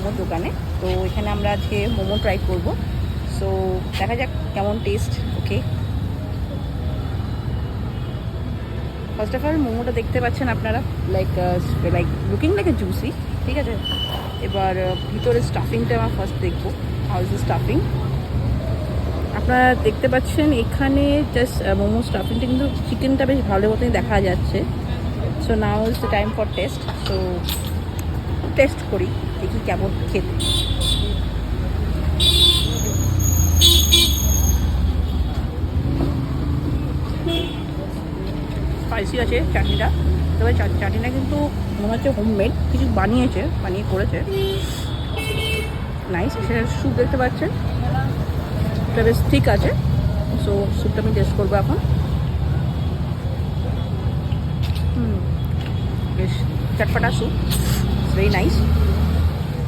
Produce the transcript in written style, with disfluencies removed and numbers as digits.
মোমোর দোকানে। তো এখানে আমরা আজকে মোমো ট্রাই করব। সো দেখা যাক কেমন test. Okay, first of all মোমোটা দেখতে পাচ্ছেন আপনারা, like looking like a juicy, ঠিক আছে। এবার ভিতরে স্টাফিংটা আমার ফার্স্ট দেখবো, হাউ ইজ দ্য স্টাফিং। আপনারা দেখতে পাচ্ছেন এখানে জাস্ট মোমো স্টাফিংটা, কিন্তু চিকেনটা বেশ ভালো মতনই দেখা যাচ্ছে। So now is the time for test. So test করি, দেখি কেমন খেতে। স্পাইসি আছে চাটনিটা, তবে চাটনিটা কিন্তু মনে হচ্ছে হোমমেড, কিছু বানিয়ে করেছে। নাইস। সেটা স্যুপ দেখতে পাচ্ছেন, এটা বেশ ঠিক আছে। সো স্যুপটা আমি টেস্ট করবো এখন। বেশ চটপটা স্যুপ, ভেরি নাইস।